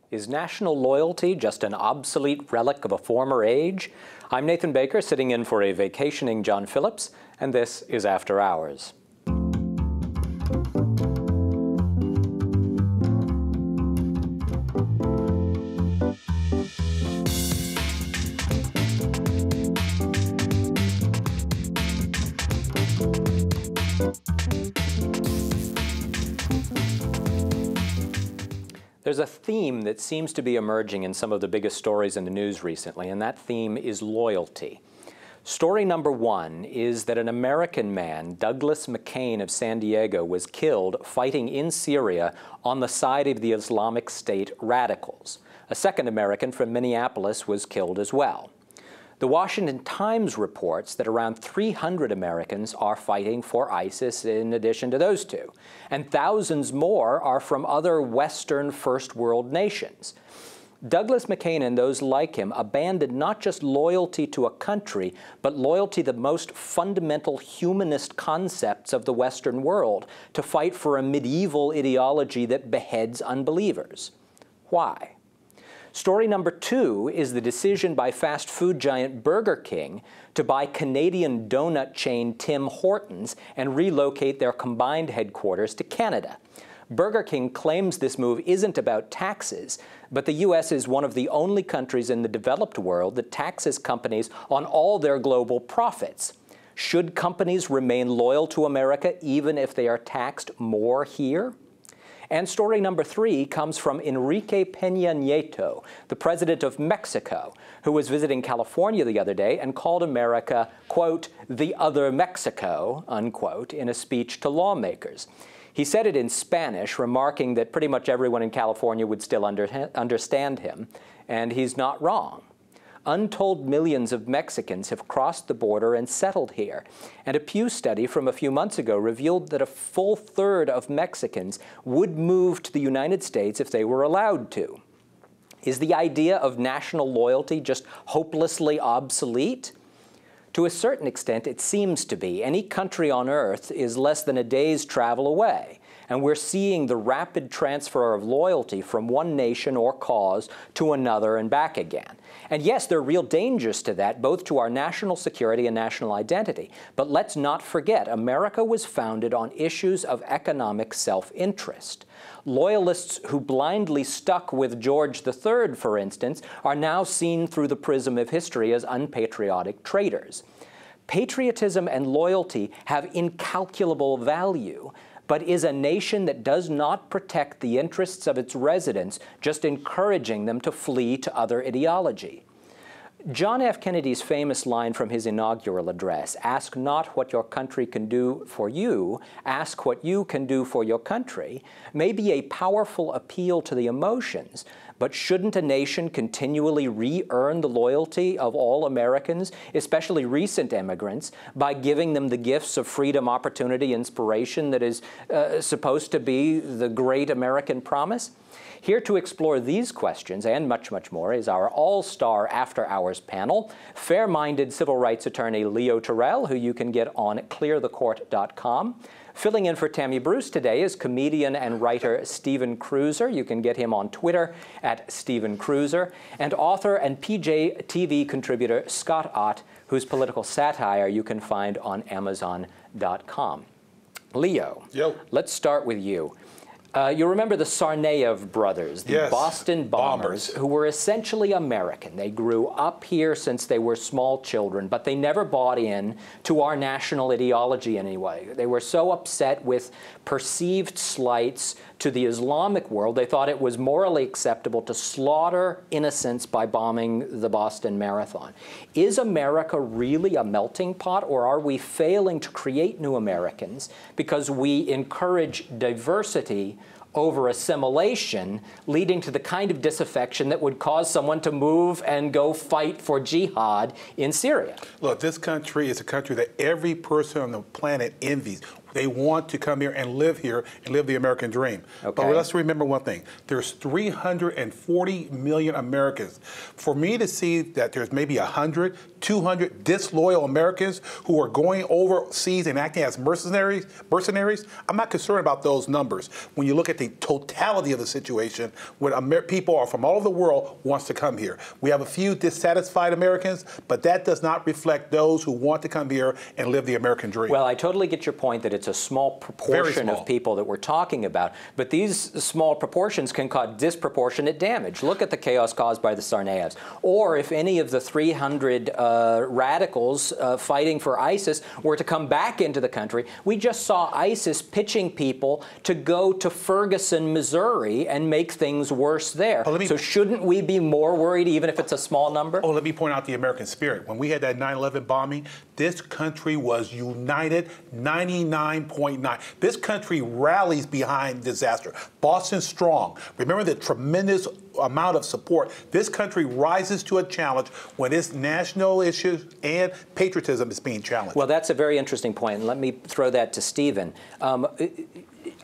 Is national loyalty just an obsolete relic of a former age? I'm Nathan Baker, sitting in for a vacationing John Phillips, and this is After Hours. There's a theme that seems to be emerging in some of the biggest stories in the news recently, and that theme is loyalty. Story number one is that an American man, Douglas McCain of San Diego, was killed fighting in Syria on the side of the Islamic State radicals. A second American from Minneapolis was killed as well. The Washington Times reports that around 300 Americans are fighting for ISIS in addition to those two, and thousands more are from other Western First World nations. Douglas McCain and those like him abandoned not just loyalty to a country, but loyalty to the most fundamental humanist concepts of the Western world to fight for a medieval ideology that beheads unbelievers. Why? Story number two is the decision by fast food giant Burger King to buy Canadian donut chain Tim Hortons and relocate their combined headquarters to Canada. Burger King claims this move isn't about taxes, but the U.S. is one of the only countries in the developed world that taxes companies on all their global profits. Should companies remain loyal to America even if they are taxed more here? And story number three comes from Enrique Peña Nieto, the president of Mexico, who was visiting California the other day and called America, quote, the other Mexico, unquote, in a speech to lawmakers. He said it in Spanish, remarking that pretty much everyone in California would still understand him, and he's not wrong. Untold millions of Mexicans have crossed the border and settled here. And a Pew study from a few months ago revealed that a full third of Mexicans would move to the United States if they were allowed to. Is the idea of national loyalty just hopelessly obsolete? To a certain extent, it seems to be. Any country on earth is less than a day's travel away. And we're seeing the rapid transfer of loyalty from one nation or cause to another and back again. And yes, there are real dangers to that, both to our national security and national identity. But let's not forget, America was founded on issues of economic self-interest. Loyalists who blindly stuck with George III, for instance, are now seen through the prism of history as unpatriotic traitors. Patriotism and loyalty have incalculable value, but is a nation that does not protect the interests of its residents, just encouraging them to flee to other ideology. John F. Kennedy's famous line from his inaugural address, "Ask not what your country can do for you, ask what you can do for your country," may be a powerful appeal to the emotions, but shouldn't a nation continually re-earn the loyalty of all Americans, especially recent immigrants, by giving them the gifts of freedom, opportunity, inspiration that is supposed to be the great American promise? Here to explore these questions and much, much more is our all-star After Hours panel, fair-minded civil rights attorney Leo Terrell, who you can get on clearthecourt.com. Filling in for Tammy Bruce today is comedian and writer Stephen Cruiser. You can get him on Twitter at Stephen Cruiser. And author and PJ TV contributor Scott Ott, whose political satire you can find on Amazon.com. Leo, let's start with you. You remember the Tsarnaev brothers, the Boston bombers, who were essentially American. They grew up here since they were small children, but they never bought in to our national ideology anyway. They were so upset with perceived slights to the Islamic world, they thought it was morally acceptable to slaughter innocents by bombing the Boston Marathon. Is America really a melting pot, or are we failing to create new Americans because we encourage diversity over assimilation, leading to the kind of disaffection that would cause someone to move and go fight for jihad in Syria? Look, this country is a country that every person on the planet envies. They want to come here and live the American dream. Okay. But let's remember one thing. There's 340 million Americans. For me to see that there's maybe 100, 200 disloyal Americans who are going overseas and acting as mercenaries, I'm not concerned about those numbers. When you look at the totality of the situation, when people are from all over the world wants to come here. We have a few dissatisfied Americans, but that does not reflect those who want to come here and live the American dream. Well, I totally get your point that it's a small proportion of people that we're talking about, but these small proportions can cause disproportionate damage. Look at the chaos caused by the Tsarnaevs. Or if any of the 300 radicals fighting for ISIS were to come back into the country, we just saw ISIS pitching people to go to Ferguson, Missouri and make things worse there. So shouldn't we be more worried even if it's a small number? Oh, let me point out the American spirit. When we had that 9/11 bombing, this country was united 99.9. This country rallies behind disaster. Boston strong. Remember the tremendous amount of support. This country rises to a challenge when its national issues and patriotism is being challenged. Well, that's a very interesting point, and let me throw that to Stephen.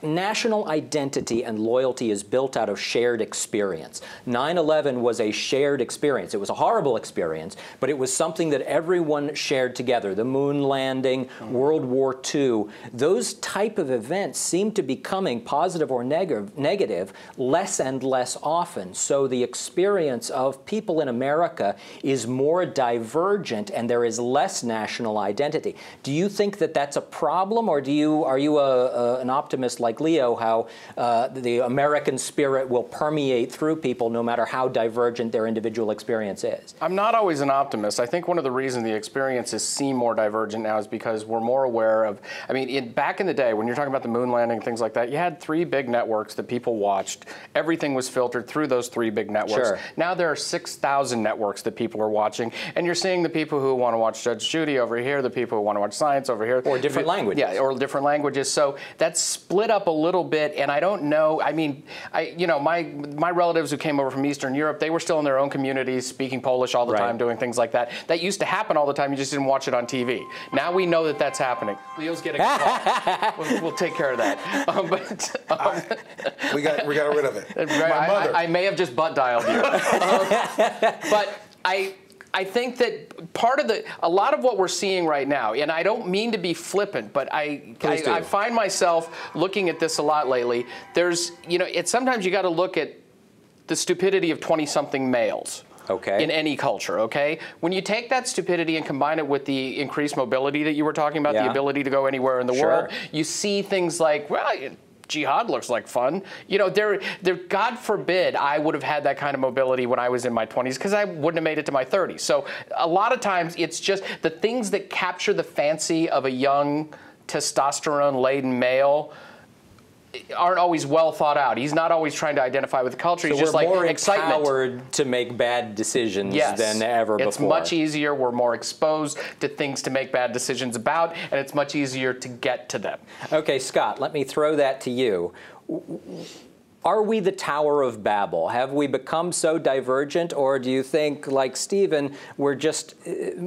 National identity and loyalty is built out of shared experience. 9/11 was a shared experience. It was a horrible experience, but it was something that everyone shared together. The moon landing, World War II, those type of events seem to be coming, positive or negative, less and less often. So the experience of people in America is more divergent and there is less national identity. Do you think that that's a problem, or are you an optimist like Leo, how the American spirit will permeate through people no matter how divergent their individual experience is? I'm not always an optimist. I think one of the reasons the experiences seem more divergent now is because we're more aware of, I mean, back in the day, when you're talking about the moon landing, things like that, you had 3 big networks that people watched. Everything was filtered through those 3 big networks. Sure. Now there are 6,000 networks that people are watching, and you're seeing the people who want to watch Judge Judy over here, the people who want to watch science over here. Or different languages. Yeah, or different languages. So that's split up a little bit, and I don't know. I mean, my relatives who came over from Eastern Europe, they were still in their own communities, speaking Polish all the time, doing things like that. That used to happen all the time. You just didn't watch it on TV. Now we know that that's happening. Leo's getting a call. We'll take care of that. We got rid of it. I may have just butt dialed you, but I think that a lot of what we're seeing right now, and I don't mean to be flippant, but I find myself looking at this a lot lately. There's, sometimes you got to look at the stupidity of 20-something males. Okay. In any culture, okay? When you take that stupidity and combine it with the increased mobility that you were talking about, the ability to go anywhere in the world, you see things like, well, jihad looks like fun. God forbid I would have had that kind of mobility when I was in my 20s, because I wouldn't have made it to my 30s. So a lot of times it's just the things that capture the fancy of a young, testosterone-laden male aren't always well thought out. He's not always trying to identify with the culture. He's just like excitement. We're more empowered to make bad decisions than ever before. It's much easier. We're more exposed to things to make bad decisions about, and it's much easier to get to them. Okay, Scott, let me throw that to you. Are we the Tower of Babel? Have we become so divergent, or do you think, like Stephen, we're just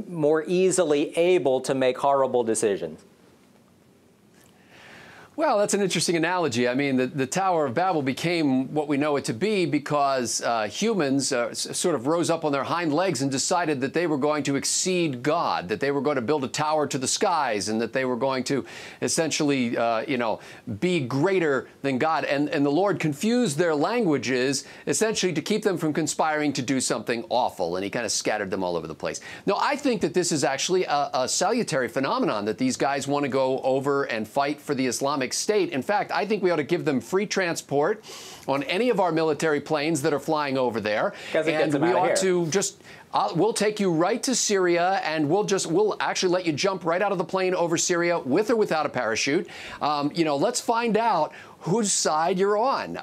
more easily able to make horrible decisions? Well, that's an interesting analogy. I mean, the Tower of Babel became what we know it to be because humans sort of rose up on their hind legs and decided that they were going to exceed God, that they were going to build a tower to the skies, and that they were going to essentially, be greater than God. And the Lord confused their languages essentially to keep them from conspiring to do something awful, and he kind of scattered them all over the place. No, I think that this is actually a salutary phenomenon, that these guys want to go over and fight for the Islamic State. In fact, I think we ought to give them free transport on any of our military planes that are flying over there. And we ought to just, we'll take you right to Syria, and we'll actually let you jump right out of the plane over Syria with or without a parachute. Let's find out whose side you're on,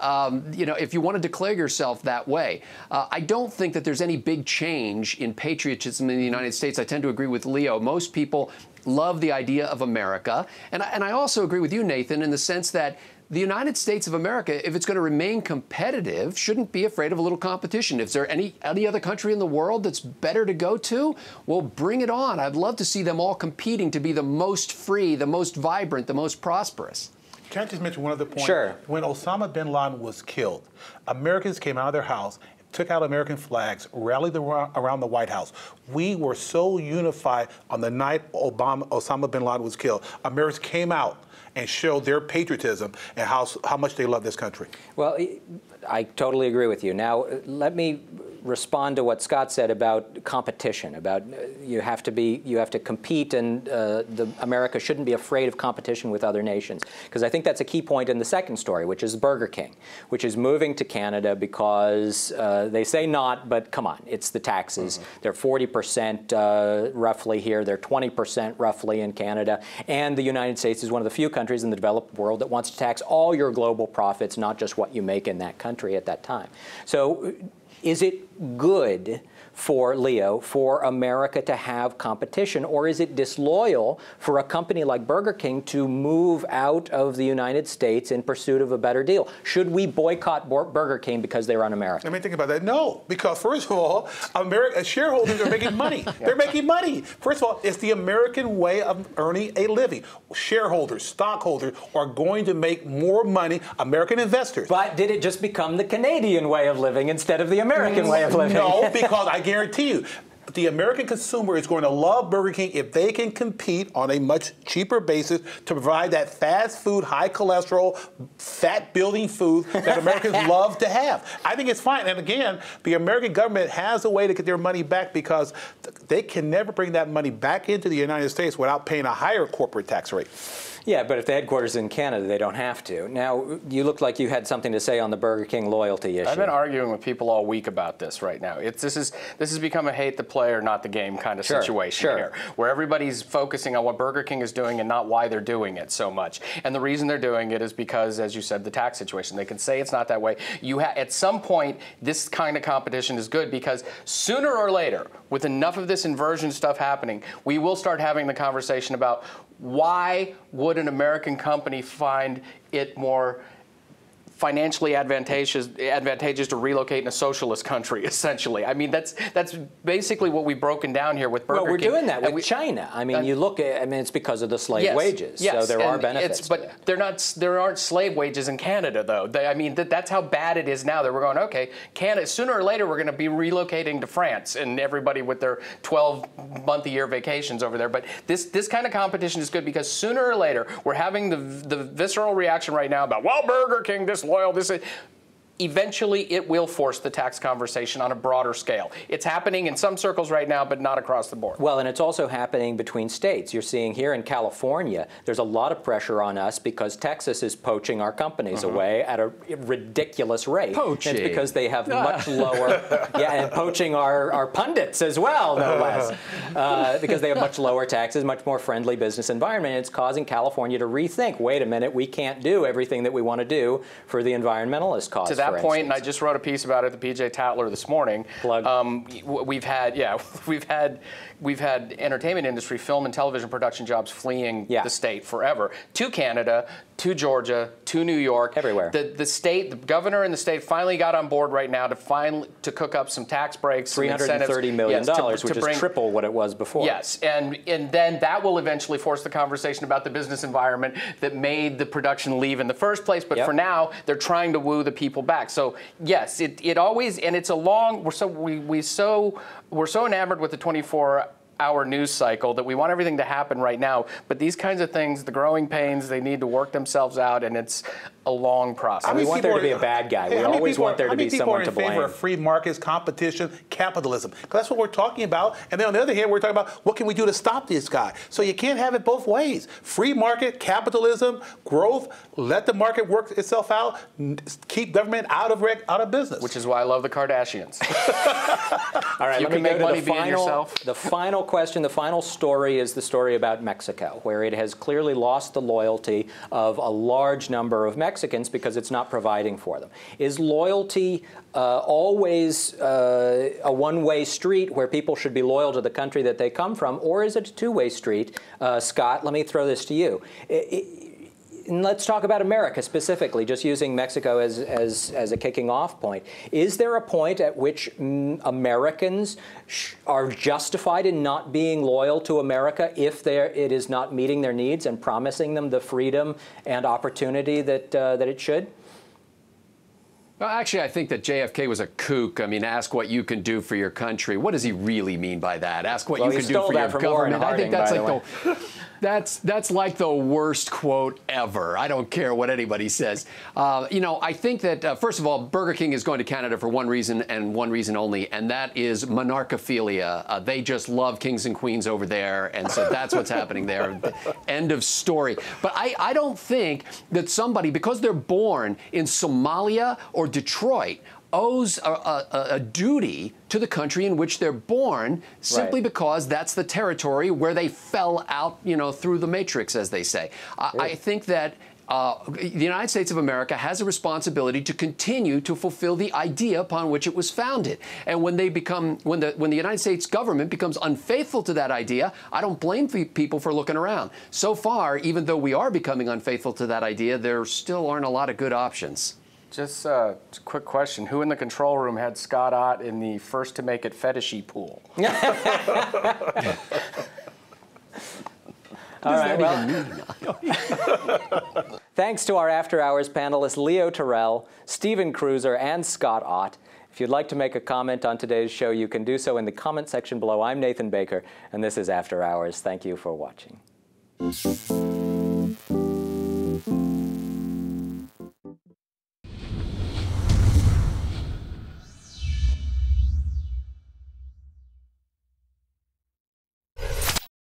if you want to declare yourself that way. I don't think that there's any big change in patriotism in the United States. I tend to agree with Leo. Most people love the idea of America. And I also agree with you, Nathan, in the sense that the United States of America, if it's going to remain competitive, shouldn't be afraid of a little competition. If there any other country in the world that's better to go to, well, bring it on. I'd love to see them all competing to be the most free, the most vibrant, the most prosperous. Can I just mention one other point? Sure. When Osama bin Laden was killed, Americans came out of their house, took out American flags, rallied around the White House. We were so unified on the night Osama bin Laden was killed. Americans came out and showed their patriotism and how much they love this country. Well, I totally agree with you. Now, let me respond to what Scott said about competition, about you have to compete, and America shouldn't be afraid of competition with other nations. Because I think that's a key point in the second story, which is Burger King, which is moving to Canada because they say not, but come on, it's the taxes. They're 40% roughly here, they're 20% roughly in Canada, and the United States is one of the few countries in the developed world that wants to tax all your global profits, not just what you make in that country at that time. So is it good for Leo, for America to have competition, or is it disloyal for a company like Burger King to move out of the United States in pursuit of a better deal? Should we boycott Burger King because they're un-American? Let me think about that. No, because first of all, shareholders are making money. They're making money. First of all, it's the American way of earning a living. Shareholders, stockholders are going to make more money, American investors. But did it just become the Canadian way of living instead of the American way of living? No, because I guarantee you, the American consumer is going to love Burger King if they can compete on a much cheaper basis to provide that fast food, high cholesterol, fat-building food that Americans love to have. I think it's fine. And again, the American government has a way to get their money back because they can never bring that money back into the United States without paying a higher corporate tax rate. Yeah, but if the headquarters in Canada, they don't have to. Now, you look like you had something to say on the Burger King loyalty issue. I've been arguing with people all week about this right now. This has become a hate the player, not the game kind of situation here, where everybody's focusing on what Burger King is doing and not why they're doing it so much. And the reason they're doing it is because, as you said, the tax situation. They can say it's not that way. At some point, this kind of competition is good because sooner or later, with enough of this inversion stuff happening, we will start having the conversation about why would an American company find it more financially advantageous to relocate in a socialist country, essentially? I mean, that's basically what we've broken down here with Burger King. Well, we're doing that with China. I mean, you look at, it's because of the slave wages. Yes, so there are benefits. But there aren't slave wages in Canada, though. That's how bad it is now that we're going, okay, Canada, sooner or later we're going to be relocating to France and everybody with their 12-month-a-year vacations over there. But this kind of competition is good because sooner or later we're having the visceral reaction right now about, well, Burger King, disloyal, eventually it will force the tax conversation on a broader scale. It's happening in some circles right now, but not across the board. Well, and it's also happening between states. You're seeing here in California, there's a lot of pressure on us because Texas is poaching our companies away at a ridiculous rate. Poaching. And it's because they have much lower, and poaching our pundits as well, no less, because they have much lower taxes, much more friendly business environment. And it's causing California to rethink, wait a minute, we can't do everything that we want to do for the environmentalist cause. To that point, and I just wrote a piece about it at the PJ Tatler this morning. We've had entertainment industry, film and television production jobs fleeing the state forever to Canada, to Georgia, to New York, everywhere. The governor and the state finally got on board right now to cook up some tax breaks, $330 million, which is triple what it was before. Yes, and then that will eventually force the conversation about the business environment that made the production leave in the first place. But for now, they're trying to woo the people back. So yes, it always, and it's a long. We're so enamored with the 24-hour news cycle that we want everything to happen right now. But these kinds of things, the growing pains, they need to work themselves out, and it's a long process. We want there to be a bad guy. We always want there to be someone to blame. How many people are in favor of free markets, competition, capitalism? Because that's what we're talking about. And then on the other hand, we're talking about what can we do to stop this guy? So you can't have it both ways. Free market, capitalism, growth, let the market work itself out, keep government out of business. Which is why I love the Kardashians. All right, you let me can make go money to being yourself. The final question, the final story is the story about Mexico, where it has clearly lost the loyalty of a large number of Mexicans because it's not providing for them. Is loyalty always a one-way street where people should be loyal to the country that they come from, or is it a two-way street? Scott, let me throw this to you. and let's talk about America specifically, just using Mexico as a kicking off point. Is there a point at which Americans are justified in not being loyal to America if it is not meeting their needs and promising them the freedom and opportunity that it should? Well, actually, I think that JFK was a kook. I mean, ask what you can do for your country. What does he really mean by that? Ask what you can do for your government. I think that's like that's like the worst quote ever. I don't care what anybody says. You know, I think that, first of all, Burger King is going to Canada for one reason and one reason only, and that is monarchophilia. They just love kings and queens over there, and so that's what's happening there. End of story. But I don't think that somebody, because they're born in Somalia or Detroit, owes a duty to the country in which they're born simply because that's the territory where they fell out, you know, through the matrix, as they say. I think that the United States of America has a responsibility to continue to fulfill the idea upon which it was founded. And when they become, when the United States government becomes unfaithful to that idea, I don't blame people for looking around. So far, even though we are becoming unfaithful to that idea, there still aren't a lot of good options. Just a quick question. Who in the control room had Scott Ott in the first to make it fetishy pool? All right, well, thanks to our After Hours panelists Leo Terrell, Stephen Cruiser, and Scott Ott. If you'd like to make a comment on today's show, you can do so in the comment section below. I'm Nathan Baker, and this is After Hours. Thank you for watching.